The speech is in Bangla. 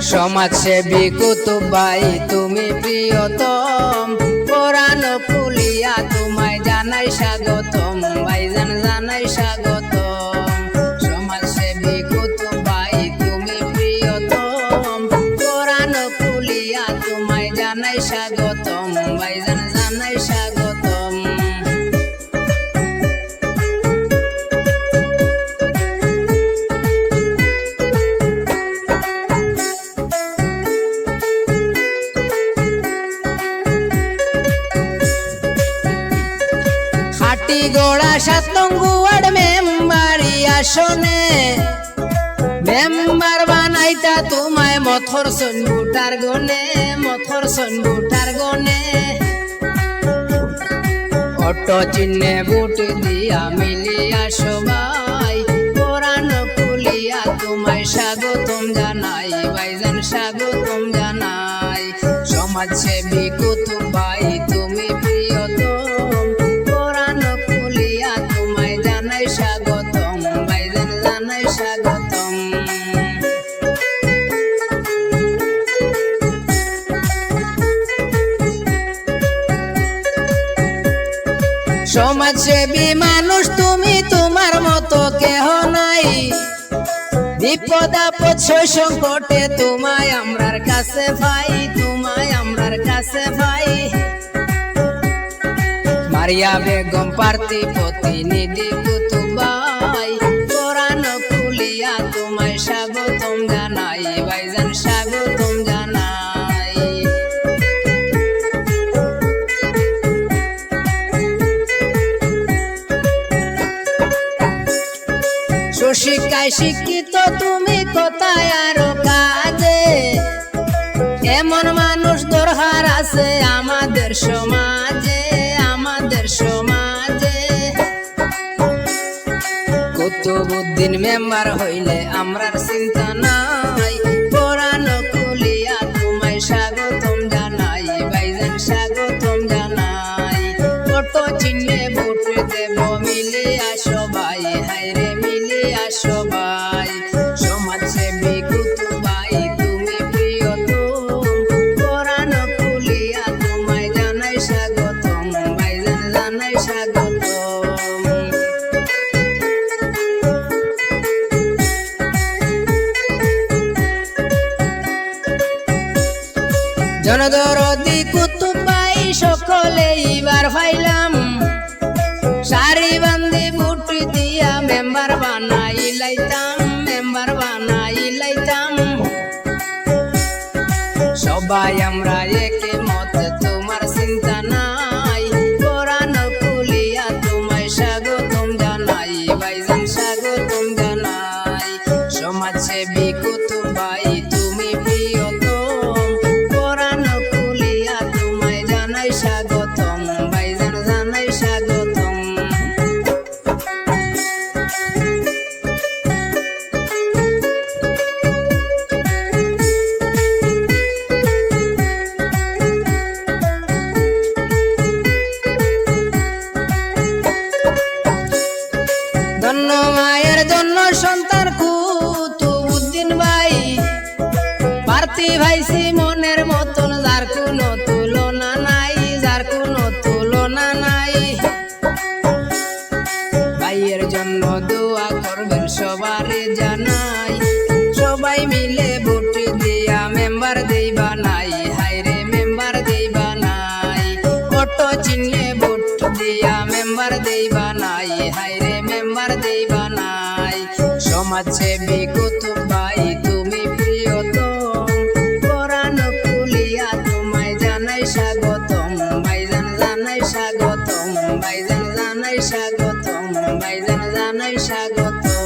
সমাজসেবী কুতুব ভাই তুমি প্রিয়তম, কোরআন খুলিয়া তোমায় জানাই স্বাগতম, ভাইজান জানাই স্বাগতম। সমাজসেবী কুতুব ভাই তুমি প্রিয়তম, কোরআন খুলিয়া তোমায় জানাই স্বাগতম, ভাইজান জানাই স্বাগতম। গোড়া ৭ নং ওয়ার্ড মেম্বারি আসনে মেম্বার বানাইতা তোমায় মথর সন্বুটার গনে, মথর সন্বুটার গনে। অটো চিহ্নে বুট দিয়া মিলিয়া সবাই, কোরআন খুলিয়া তোমায় স্বাগতম জানাই, ভাইজান স্বাগতম জানাই। সমাজসেবী কুতুব ভাই তুমি প্রিয়তম, কোরআন খুলিয়া তোমায় জানাই স্বাগতম, ভাইজান জানাই স্বাগতম। সমাজসেবী মানুষ তুমি, তোমার মতো কেহ নাই, বিপদ আপদ সংকটে তোমায় আমরার কাছে ভাই, তোমায় আমরার কাছে ভাই। মারিয়া বেগম প্রার্থী প্রতিনিধি কুতুব ভাই, কোরআন খুলিয়া তোমায় স্বাগতম জানাই, ভাইজান স্বাগতম জানাই। সুশিক্ষায় শিক্ষিত তুমি কোথায় আরো কাজে, এমন মানুষ দরকার আছে আমাদের সমাজে, আমাদের সমাজে। কুতুবউদ্দিন মেম্বার হইলে আমরার চিন্তা নাই, কোরআন খুলিয়া তোমায় স্বাগতম জানাই, ভাইজান স্বাগতম জানাই। অটো চিহ্নে ভোট দেব মিলিয়া সবাই, হায়রে মিলিয়া সবাই। সমাজসেবী কুতুব ভাই তুমি প্রিয়তম, কোরআন খুলিয়া তোমায় জানাই স্বাগতম, ভাইজান জানাই স্বাগতম। জনদরদি কুতুব ভাই সকলে এবার পাইলাম, সারি বান্ধি বুট দিয়া মেম্বার বানাই লাইতাম, মেম্বার বানাই লাইতাম। সবাই আমরা একে মত তোমার চিন্তা নাই, কোরআন খুলিয়া তোমায় স্বাগতম জানাই, ভাইজান স্বাগতম জানাই। সমাজসেবী কুতুব ভাই তুমি প্রিয়তম, কোরআন খুলিয়া তোমায় জানাই স্বাগতম, ভাইজান জানাই স্বাগতম। ধন্য মায়ের জন্য সন্তান কুতুবউদ্দিন ভাই, প্রার্থী ভাইছি মনের মতন, যার কোনো তুলনা নাই, যার কোনো তুলনা নাই। ভাইয়ের জন্য দোয়া করবেন সবারে জানাই, সবাই মিলে ভোট দিয়া মেম্বার দেই বানাই, হায়রে মেম্বার দেই বানাই। অটো চিহ্নে ভোট দিয়া মেম্বার দেই বানাই, হায়রে মেম্বার দেই বানাই। সমাজসেবী কুতুব ভাই তুমি প্রিয়তম, কোরআন খুলিয়া তোমায় জানাই স্বাগতম, ভাইজান জানাই স্বাগতম, ভাইজান জানাই স্বাগতম, ভাইজান জানাই স্বাগতম।